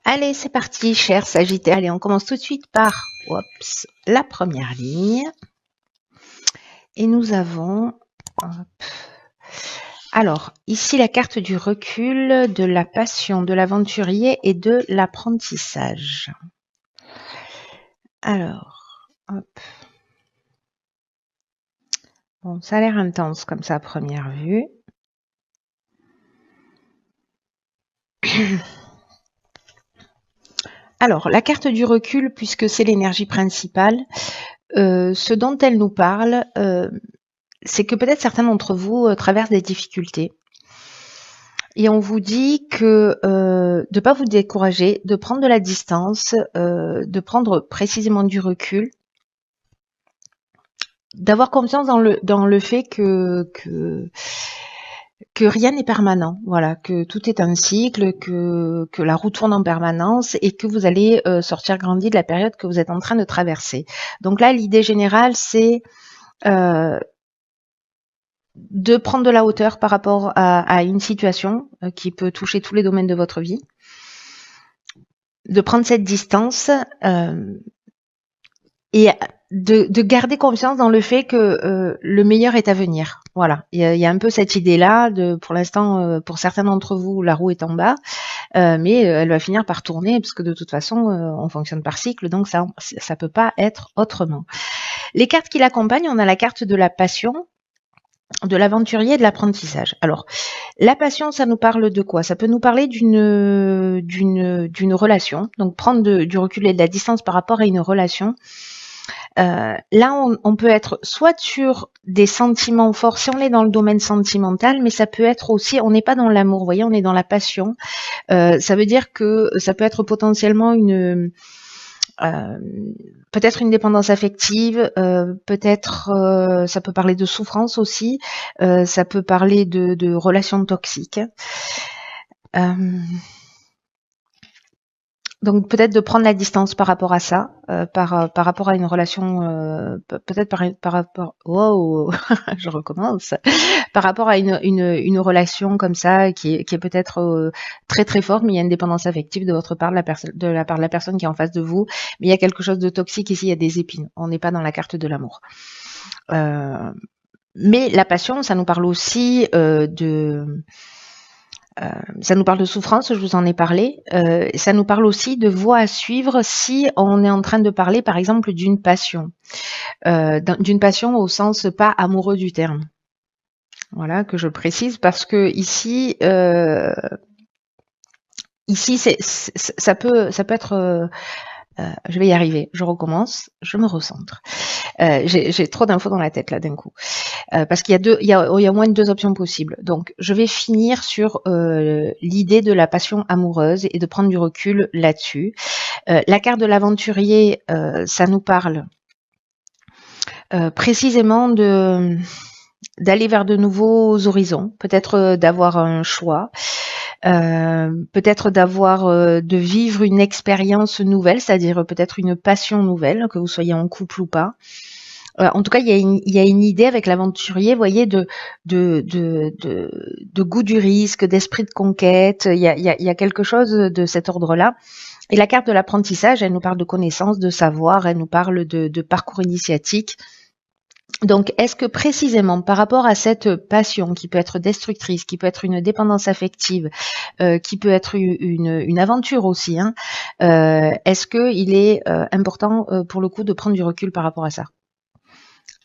Allez, c'est parti, chers Sagittaires. Allez, on commence tout de suite par la première ligne. Et nous avons... Alors, ici, la carte du recul, de la passion, de l'aventurier et de l'apprentissage. Alors, hop. Bon, ça a l'air intense comme ça à première vue. Alors, la carte du recul, puisque c'est l'énergie principale, ce dont elle nous parle, c'est que peut-être certains d'entre vous traversent des difficultés. Et on vous dit que de ne pas vous décourager, de prendre de la distance, de prendre précisément du recul, d'avoir confiance dans le fait que rien n'est permanent, voilà, que tout est un cycle, que la roue tourne en permanence et que vous allez sortir grandi de la période que vous êtes en train de traverser. Donc là, l'idée générale, c'est de prendre de la hauteur par rapport à une situation qui peut toucher tous les domaines de votre vie, de prendre cette distance et de garder confiance dans le fait que le meilleur est à venir. Voilà, il y a un peu cette idée-là. Pour l'instant, pour certains d'entre vous, la roue est en bas, mais elle va finir par tourner parce que de toute façon, on fonctionne par cycle, donc ça peut pas être autrement. Les cartes qui l'accompagnent, on a la carte de la passion, de l'aventurier et de l'apprentissage. Alors, la passion, ça nous parle de quoi? Ça peut nous parler d'une relation, donc prendre du recul et de la distance par rapport à une relation. Là, on peut être soit sur des sentiments forts, si on est dans le domaine sentimental, mais ça peut être aussi, on n'est pas dans l'amour, vous voyez, on est dans la passion. Ça veut dire que ça peut être potentiellement peut-être une dépendance affective, peut-être ça peut parler de souffrance aussi, ça peut parler de relations toxiques. Donc peut-être de prendre la distance par rapport à ça, par rapport à une relation, peut-être par rapport, wow, je recommence, par rapport à une relation comme ça qui est peut-être très très forte, mais il y a une dépendance affective de votre part, de la part de la personne qui est en face de vous, mais il y a quelque chose de toxique ici, il y a des épines, on n'est pas dans la carte de l'amour. Mais la passion, ça nous parle aussi ça nous parle de souffrance, je vous en ai parlé. Ça nous parle aussi de voies à suivre si on est en train de parler, par exemple, d'une passion. D'une passion au sens pas amoureux du terme. Voilà, que je précise, parce que ici, ça peut être... je vais y arriver, je recommence, je me recentre. J'ai trop d'infos dans la tête là d'un coup, parce qu'il y a au moins deux options possibles. Donc, je vais finir sur l'idée de la passion amoureuse et de prendre du recul là-dessus. La carte de l'aventurier, ça nous parle précisément d'aller vers de nouveaux horizons, peut-être d'avoir un choix. Peut-être de vivre une expérience nouvelle, c'est-à-dire peut-être une passion nouvelle, que vous soyez en couple ou pas. En tout cas, il y a une idée avec l'aventurier, vous voyez, de goût du risque, d'esprit de conquête. Il y a quelque chose de cet ordre-là. Et la carte de l'apprentissage, elle nous parle de connaissances, de savoir, elle nous parle de parcours initiatique. Donc, est-ce que précisément par rapport à cette passion qui peut être destructrice, qui peut être une dépendance affective, qui peut être une aventure aussi, hein, est-ce qu'il est important pour le coup de prendre du recul par rapport à ça?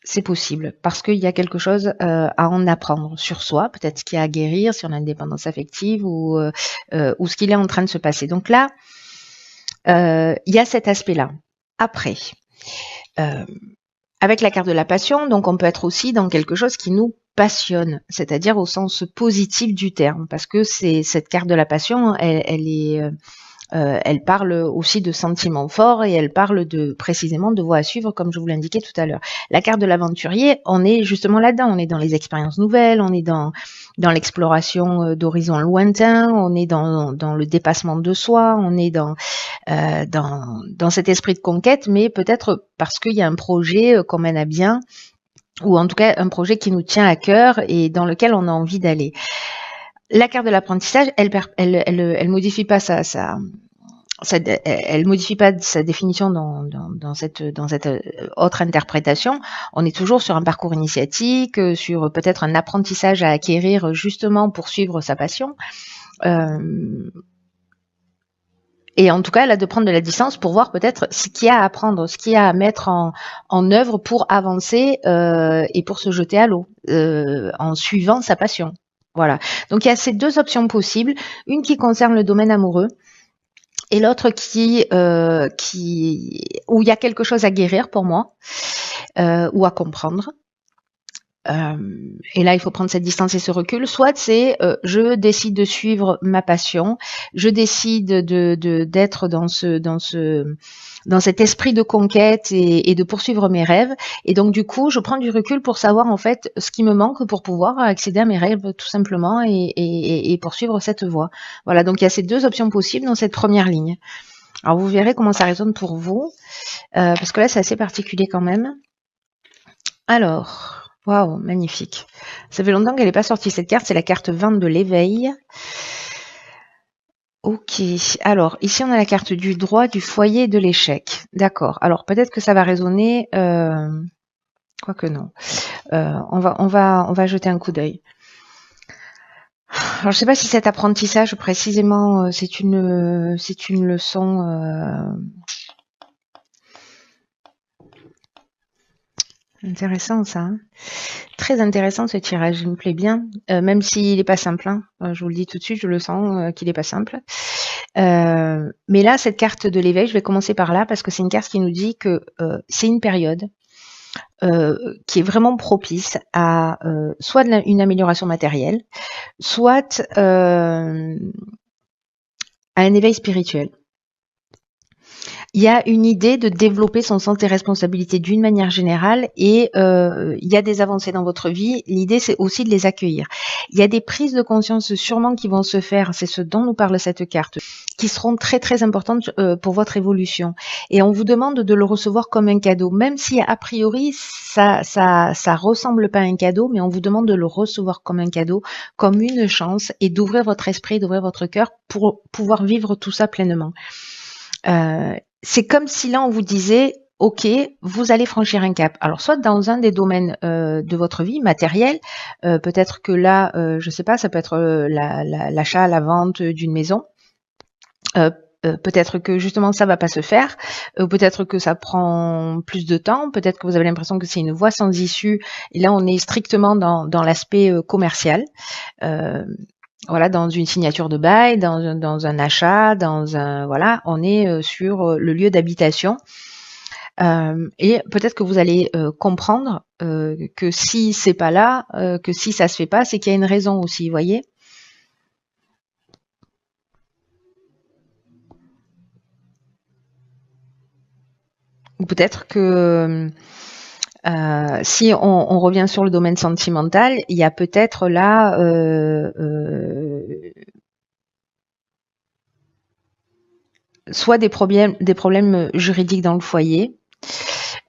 C'est possible, parce qu'il y a quelque chose à en apprendre sur soi, peut-être ce qu'il y a à guérir, si on a une dépendance affective ou ce qu'il est en train de se passer. Donc là, il y a cet aspect-là. Après, avec la carte de la passion, donc on peut être aussi dans quelque chose qui nous passionne, c'est-à-dire au sens positif du terme, parce que cette carte de la passion, elle parle aussi de sentiments forts et elle parle précisément de voies à suivre, comme je vous l'indiquais tout à l'heure. La carte de l'aventurier, on est justement là-dedans, on est dans les expériences nouvelles, on est dans l'exploration d'horizons lointains, on est dans le dépassement de soi, on est dans cet esprit de conquête, mais peut-être parce qu'il y a un projet qu'on mène à bien, ou en tout cas un projet qui nous tient à cœur et dans lequel on a envie d'aller. La carte de l'apprentissage, elle modifie pas elle modifie pas sa définition dans cette autre interprétation. On est toujours sur un parcours initiatique, sur peut-être un apprentissage à acquérir justement pour suivre sa passion. Et en tout cas, elle a de prendre de la distance pour voir peut-être ce qu'il y a à apprendre, ce qu'il y a à mettre en œuvre pour avancer et pour se jeter à l'eau en suivant sa passion. Voilà. Donc il y a ces deux options possibles, une qui concerne le domaine amoureux et l'autre où il y a quelque chose à guérir pour moi ou à comprendre. Et là, il faut prendre cette distance et ce recul. Soit c'est je décide de suivre ma passion, je décide d'être dans cet esprit de conquête et de poursuivre mes rêves. Et donc du coup, je prends du recul pour savoir en fait ce qui me manque pour pouvoir accéder à mes rêves tout simplement et poursuivre cette voie. Voilà. Donc il y a ces deux options possibles dans cette première ligne. Alors vous verrez comment ça résonne pour vous, parce que là c'est assez particulier quand même. Alors. Waouh, magnifique. Ça fait longtemps qu'elle n'est pas sortie cette carte, c'est la carte 20 de l'éveil. Ok, alors ici on a la carte du droit, du foyer et de l'échec. D'accord, alors peut-être que ça va résonner, quoique non. On va jeter un coup d'œil. Alors je ne sais pas si cet apprentissage précisément c'est une leçon intéressant ça. Hein. Très intéressant ce tirage, il me plaît bien, même s'il n'est pas simple. Hein. Je vous le dis tout de suite, je le sens qu'il n'est pas simple. Mais là, cette carte de l'éveil, je vais commencer par là parce que c'est une carte qui nous dit que c'est une période qui est vraiment propice à soit une amélioration matérielle, soit à un éveil spirituel. Il y a une idée de développer son sens des responsabilités d'une manière générale et il y a des avancées dans votre vie. L'idée, c'est aussi de les accueillir. Il y a des prises de conscience sûrement qui vont se faire, c'est ce dont nous parle cette carte, qui seront très très importantes pour votre évolution. Et on vous demande de le recevoir comme un cadeau, même si a priori ça ressemble pas à un cadeau, mais on vous demande de le recevoir comme un cadeau, comme une chance et d'ouvrir votre esprit, d'ouvrir votre cœur pour pouvoir vivre tout ça pleinement. C'est comme si là on vous disait ok, vous allez franchir un cap. Alors soit dans un des domaines de votre vie matériel, peut-être que là, je sais pas, ça peut être l'achat, la vente d'une maison. Peut-être que justement ça va pas se faire, peut-être que ça prend plus de temps, peut-être que vous avez l'impression que c'est une voie sans issue. Et là on est strictement dans l'aspect commercial. Voilà, dans une signature de bail, dans un achat, voilà, on est sur le lieu d'habitation. Et peut-être que vous allez comprendre que si c'est pas là, que si ça se fait pas, c'est qu'il y a une raison aussi, vous voyez. Ou peut-être que si on revient sur le domaine sentimental, il y a peut-être là soit des problèmes juridiques dans le foyer.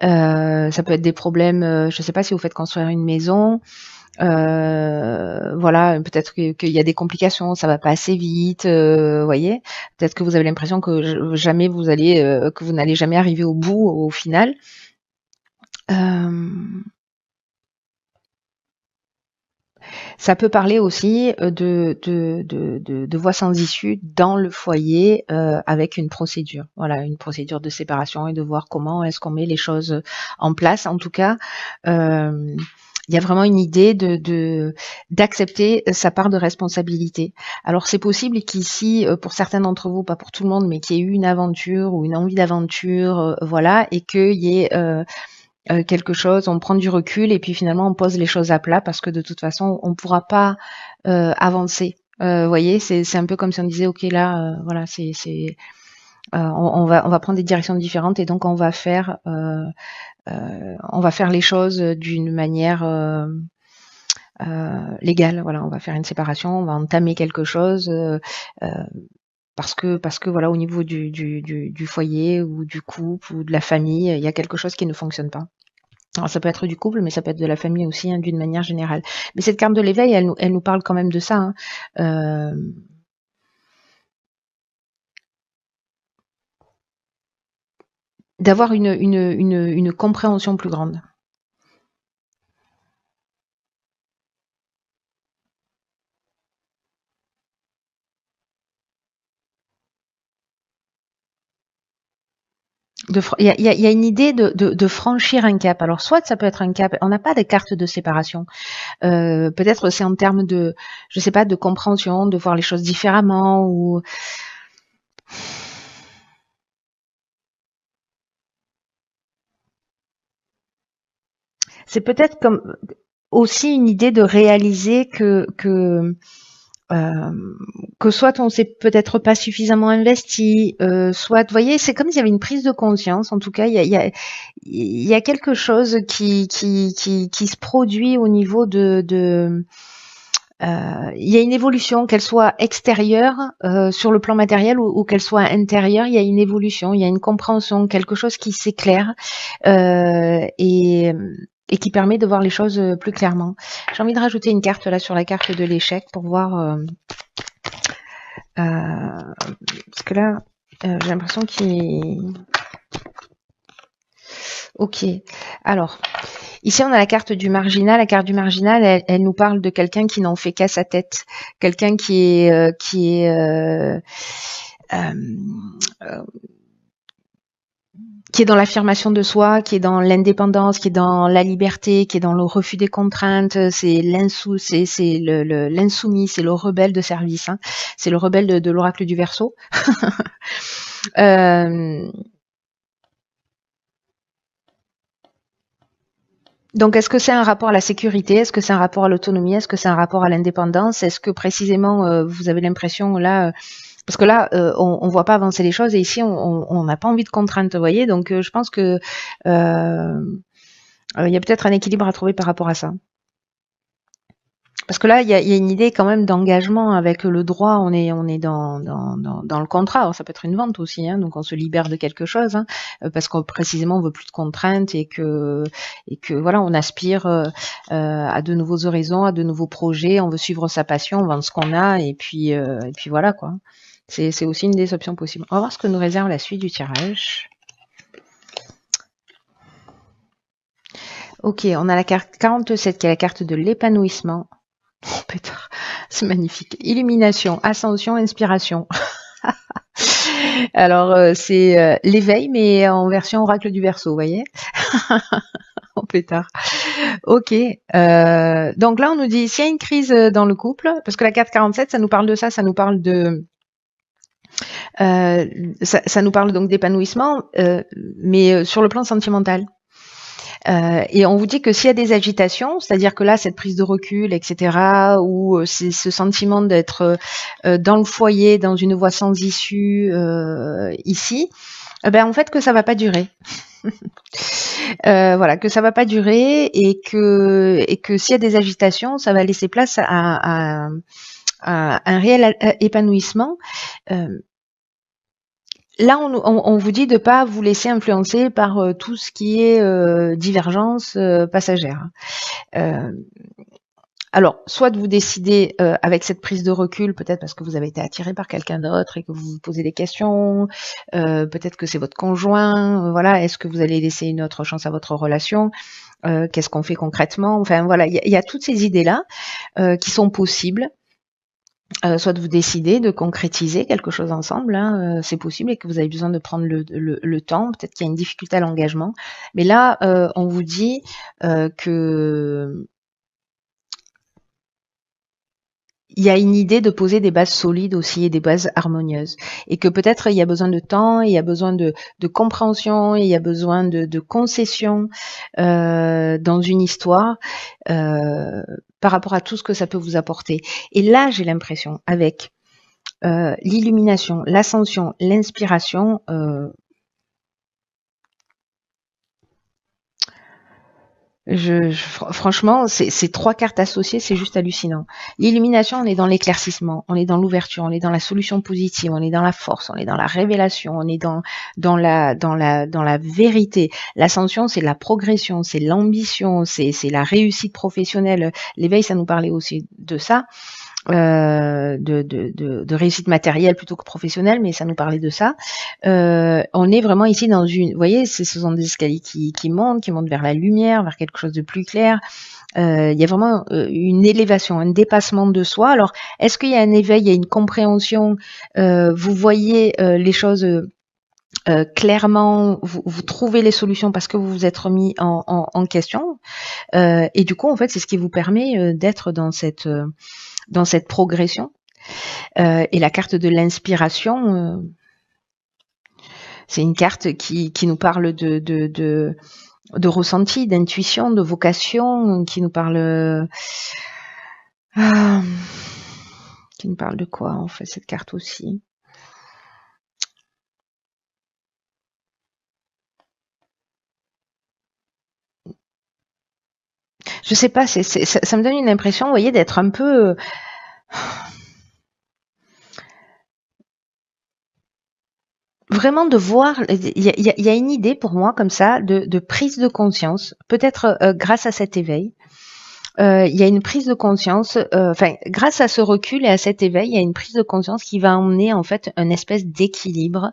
Ça peut être des problèmes, je ne sais pas si vous faites construire une maison. Voilà, peut-être qu'il y a des complications, ça va pas assez vite, voyez. Peut-être que vous avez l'impression que jamais que vous n'allez jamais arriver au bout au final. Ça peut parler aussi de voies sans issue dans le foyer avec une procédure. Voilà, une procédure de séparation et de voir comment est-ce qu'on met les choses en place. En tout cas, il y a vraiment une idée d'accepter sa part de responsabilité. Alors c'est possible qu'ici, pour certains d'entre vous, pas pour tout le monde, mais qu'il y ait eu une aventure ou une envie d'aventure, voilà, et qu'il y ait quelque chose, on prend du recul et puis finalement on pose les choses à plat parce que de toute façon on pourra pas avancer. Vous voyez, c'est un peu comme si on disait ok là, voilà, on va prendre des directions différentes et donc on va faire les choses d'une manière légale. Voilà, on va faire une séparation, on va entamer quelque chose. Parce que voilà, au niveau du foyer ou du couple ou de la famille, il y a quelque chose qui ne fonctionne pas. Alors ça peut être du couple, mais ça peut être de la famille aussi, hein, d'une manière générale. Mais cette carte de l'éveil, elle nous parle quand même de ça. Hein. d'avoir une compréhension plus grande. Il y a une idée de franchir un cap. Alors, soit ça peut être un cap, on n'a pas de carte de séparation. Peut-être c'est en termes de, je sais pas, de compréhension, de voir les choses différemment, ou c'est peut-être comme aussi une idée de réaliser euh, que soit on s'est peut-être pas suffisamment investi, soit, vous voyez, c'est comme s'il y avait une prise de conscience. En tout cas, il y a quelque chose qui se produit au niveau il y a une évolution, qu'elle soit extérieure sur le plan matériel ou qu'elle soit intérieure. Il y a une évolution, il y a une compréhension, quelque chose qui s'éclaire euh, et, et qui permet de voir les choses plus clairement. J'ai envie de rajouter une carte là sur la carte de l'échec pour voir parce que là j'ai l'impression qu'il. Ok. Alors, ici, on a la carte du marginal. La carte du marginal, elle nous parle de quelqu'un qui n'en fait qu'à sa tête, quelqu'un euh, euh, qui est dans l'affirmation de soi, qui est dans l'indépendance, qui est dans la liberté, qui est dans le refus des contraintes. C'est l'insoumis, c'est le rebelle de service. Hein. C'est le rebelle de l'oracle du Verseau. euh, Donc, est-ce que c'est un rapport à la sécurité? Est-ce que c'est un rapport à l'autonomie? Est-ce que c'est un rapport à l'indépendance? Est-ce que précisément vous avez l'impression là, parce que là, on voit pas avancer les choses et ici, on n'a pas envie de contraintes, vous voyez? Donc, je pense que il y a peut-être un équilibre à trouver par rapport à ça. Parce que là, il y a une idée quand même d'engagement avec le droit. On est dans le contrat. Alors, ça peut être une vente aussi, hein, donc on se libère de quelque chose, hein, parce qu'on précisément on veut plus de contraintes et que voilà, on aspire à de nouveaux horizons, à de nouveaux projets. On veut suivre sa passion, vendre ce qu'on a et puis voilà quoi. C'est aussi une des options possibles. On va voir ce que nous réserve la suite du tirage. Ok, on a la carte 47 qui est la carte de l'épanouissement. Oh, pétard, c'est magnifique. Illumination, ascension, inspiration. Alors, c'est l'éveil, mais en version oracle du Verseau, vous voyez. Oh, pétard. Ok. Donc là, on nous dit, s'il y a une crise dans le couple, parce que la carte 47, ça nous parle de ça nous parle de... ça nous parle donc d'épanouissement, mais sur le plan sentimental. Et on vous dit que s'il y a des agitations, c'est-à-dire que là, cette prise de recul, etc., ou c'est ce sentiment d'être dans le foyer, dans une voie sans issue ici, ben en fait que ça va pas durer. Voilà, que ça va pas durer et que s'il y a des agitations, ça va laisser place à un réel épanouissement. Là, on vous dit de pas vous laisser influencer par tout ce qui est divergence passagère. Alors, soit de vous décider avec cette prise de recul, peut-être parce que vous avez été attiré par quelqu'un d'autre et que vous vous posez des questions, peut-être que c'est votre conjoint, voilà, est-ce que vous allez laisser une autre chance à votre relation, qu'est-ce qu'on fait concrètement, enfin voilà, il y a toutes ces idées-là qui sont possibles. Soit de vous décider de concrétiser quelque chose ensemble, hein, c'est possible et que vous avez besoin de prendre le temps. Peut-être qu'il y a une difficulté à l'engagement, mais là, on vous dit que il y a une idée de poser des bases solides aussi et des bases harmonieuses. Et que peut-être il y a besoin de temps, il y a besoin de compréhension, il y a besoin de concession dans une histoire par rapport à tout ce que ça peut vous apporter. Et là, j'ai l'impression, avec l'illumination, l'ascension, l'inspiration, franchement, ces trois cartes associées, c'est juste hallucinant. L'illumination, on est dans l'éclaircissement, on est dans l'ouverture, on est dans la solution positive, on est dans la force, on est dans la révélation, on est dans la vérité. L'ascension, c'est la progression, c'est l'ambition, c'est la réussite professionnelle. L'éveil, ça nous parlait aussi de ça. de réussite matérielle plutôt que professionnelle, mais ça nous parlait de ça. On est vraiment ici dans une, vous voyez, ce sont des escaliers qui montent vers la lumière, vers quelque chose de plus clair. Il y a vraiment une élévation, un dépassement de soi. Alors, est-ce qu'il y a un éveil, il y a une compréhension, vous voyez les choses clairement, vous trouvez les solutions parce que vous vous êtes remis en question. Et du coup, en fait, c'est ce qui vous permet d'être dans cette progression. Et la carte de l'inspiration, c'est une carte qui nous parle de ressenti, d'intuition, de vocation, qui nous parle de quoi en fait cette carte aussi? Je sais pas, ça me donne une impression, vous voyez, d'être un peu vraiment de voir, il y a une idée pour moi comme ça de prise de conscience, peut-être grâce à cet éveil. Il y a une prise de conscience, enfin grâce à ce recul et à cet éveil, il y a une prise de conscience qui va emmener en fait une espèce d'équilibre.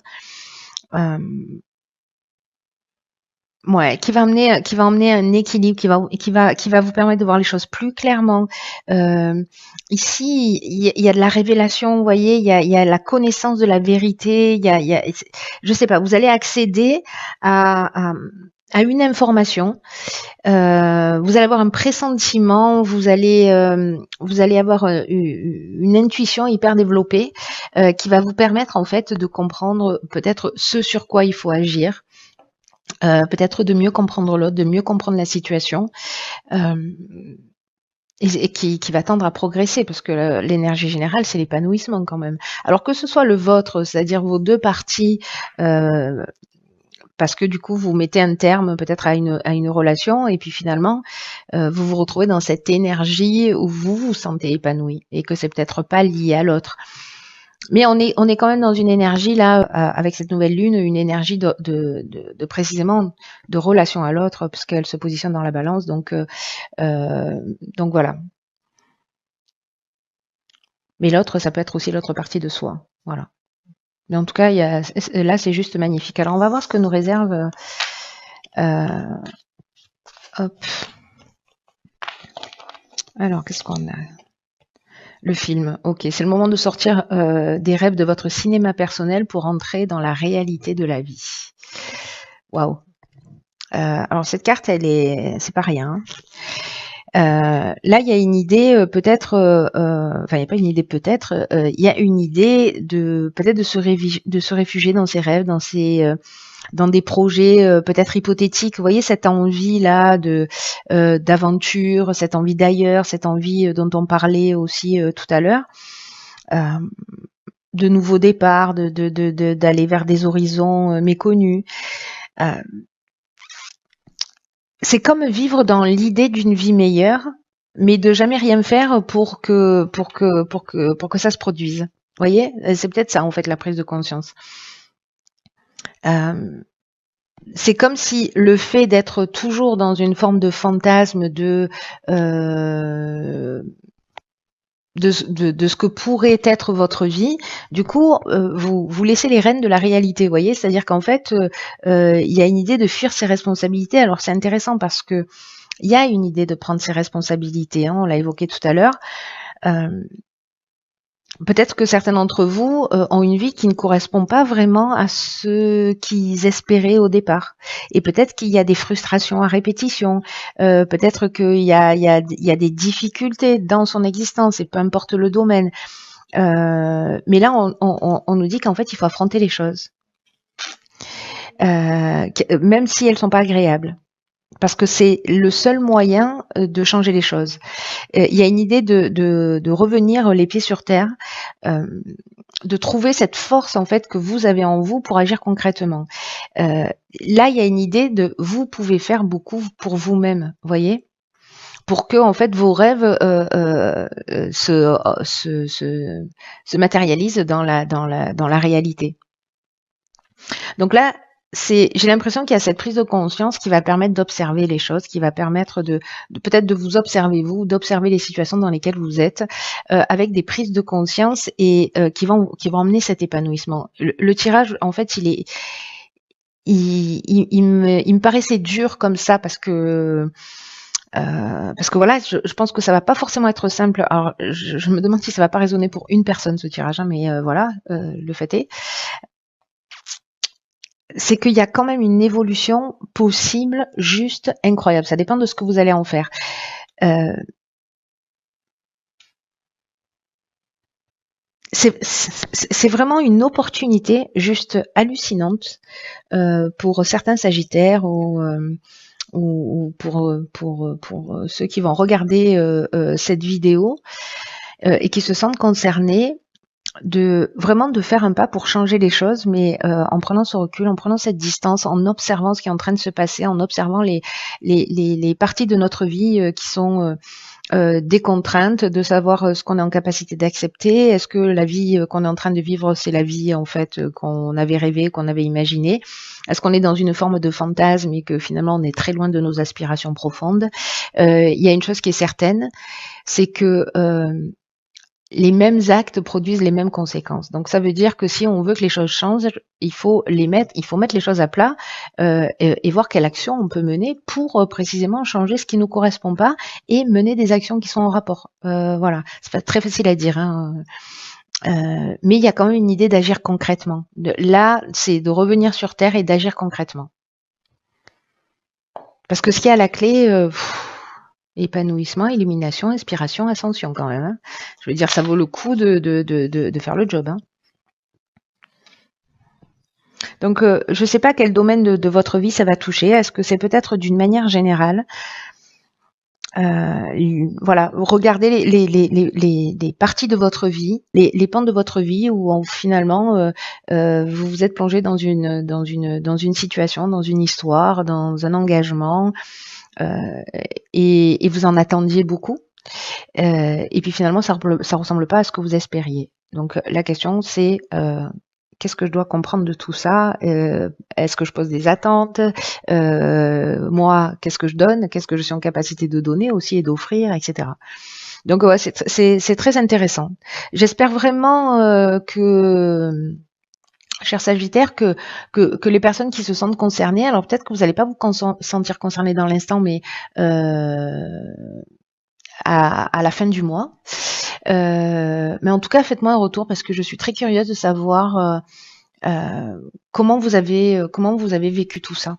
Ouais, qui va emmener un équilibre, qui va vous permettre de voir les choses plus clairement. Ici, il y a de la révélation, vous voyez, il y a la connaissance de la vérité, je sais pas, vous allez accéder à une information, vous allez avoir un pressentiment, vous allez avoir une intuition hyper développée qui va vous permettre en fait de comprendre peut-être ce sur quoi il faut agir. Peut-être de mieux comprendre l'autre, de mieux comprendre la situation, et qui va tendre à progresser, parce que l'énergie générale, c'est l'épanouissement quand même. Alors que ce soit le vôtre, c'est-à-dire vos deux parties, parce que du coup, vous mettez un terme peut-être à une relation, et puis finalement, vous vous retrouvez dans cette énergie où vous vous sentez épanoui, et que c'est peut-être pas lié à l'autre. Mais on est quand même dans une énergie là, avec cette nouvelle lune, une énergie de précisément de relation à l'autre, puisqu'elle se positionne dans la balance. Donc voilà. Mais l'autre, ça peut être aussi l'autre partie de soi. Voilà. Mais en tout cas, là, c'est juste magnifique. Alors, on va voir ce que nous réserve. Hop. Alors, qu'est-ce qu'on a? Le film. Ok, c'est le moment de sortir des rêves de votre cinéma personnel pour entrer dans la réalité de la vie. Waouh. Alors cette carte, c'est pas rien. Là, il y a une idée peut-être, enfin il n'y a pas une idée peut-être, il y a une idée de peut-être de se réfugier dans ses rêves, dans des projets peut-être hypothétiques. Vous voyez cette envie là d'aventure, cette envie d'ailleurs, cette envie dont on parlait aussi tout à l'heure. De nouveaux départs, d'aller vers des horizons méconnus. C'est comme vivre dans l'idée d'une vie meilleure, mais de jamais rien faire pour que ça se produise. Vous voyez, c'est peut-être ça en fait la prise de conscience. C'est comme si le fait d'être toujours dans une forme de fantasme de ce que pourrait être votre vie, du coup, vous laissez les rênes de la réalité, vous voyez, c'est-à-dire qu'en fait, il y a une idée de fuir ses responsabilités. Alors c'est intéressant parce que il y a une idée de prendre ses responsabilités, hein, on l'a évoqué tout à l'heure. Peut-être que certains d'entre vous ont une vie qui ne correspond pas vraiment à ce qu'ils espéraient au départ. Et peut-être qu'il y a des frustrations à répétition. Peut-être qu'il y a des difficultés dans son existence, et peu importe le domaine. Mais là, on nous dit qu'en fait, il faut affronter les choses. Même si elles sont pas agréables. Parce que c'est le seul moyen de changer les choses. Il y a une idée de revenir les pieds sur terre, de trouver cette force en fait que vous avez en vous pour agir concrètement. Là, il y a une idée de vous pouvez faire beaucoup pour vous-même, voyez, pour que en fait vos rêves se matérialisent dans la réalité. Donc là, j'ai l'impression qu'il y a cette prise de conscience qui va permettre d'observer les choses, qui va permettre de peut-être de vous observer vous, d'observer les situations dans lesquelles vous êtes, avec des prises de conscience et qui vont emmener cet épanouissement. Le tirage, en fait, il me paraissait dur comme ça parce que voilà, je pense que ça va pas forcément être simple. Alors, je me demande si ça va pas résonner pour une personne ce tirage, hein, mais voilà, le fait est. C'est qu'il y a quand même une évolution possible, juste incroyable. Ça dépend de ce que vous allez en faire. Euh, c'est vraiment une opportunité juste hallucinante pour certains Sagittaires ou pour ceux qui vont regarder cette vidéo et qui se sentent concernés vraiment de faire un pas pour changer les choses, mais en prenant ce recul, en prenant cette distance, en observant ce qui est en train de se passer, en observant les parties de notre vie qui sont des contraintes, de savoir ce qu'on est en capacité d'accepter. Est-ce que la vie qu'on est en train de vivre, c'est la vie en fait qu'on avait rêvé, qu'on avait imaginé? Est-ce qu'on est dans une forme de fantasme et que finalement on est très loin de nos aspirations profondes? Il y a une chose qui est certaine, c'est que les mêmes actes produisent les mêmes conséquences. Donc ça veut dire que si on veut que les choses changent, il faut mettre les choses à plat et voir quelle action on peut mener pour précisément changer ce qui nous correspond pas et mener des actions qui sont en rapport. Voilà, c'est pas très facile à dire, hein. Mais il y a quand même une idée d'agir concrètement. Là, c'est de revenir sur Terre et d'agir concrètement. Parce que ce qui est à la clé, épanouissement, illumination, inspiration, ascension quand même, hein. Je veux dire, ça vaut le coup de faire le job, hein. Donc, je ne sais pas quel domaine de votre vie ça va toucher. Est-ce que c'est peut-être d'une manière générale? Voilà, regardez les parties de votre vie, les pans de votre vie où finalement vous vous êtes plongé dans une situation, dans une histoire, dans un engagement, et vous en attendiez beaucoup. Et puis finalement, ça ressemble pas à ce que vous espériez. Donc la question, c'est qu'est-ce que je dois comprendre de tout ça? Est-ce que je pose des attentes? Moi, qu'est-ce que je donne? Qu'est-ce que je suis en capacité de donner aussi et d'offrir, etc. Donc ouais, c'est très intéressant. J'espère vraiment chers Sagittaires, que les personnes qui se sentent concernées, alors peut-être que vous n'allez pas vous sentir concerné dans l'instant, mais à la fin du mois. Mais en tout cas, faites-moi un retour parce que je suis très curieuse de savoir comment vous avez vécu tout ça.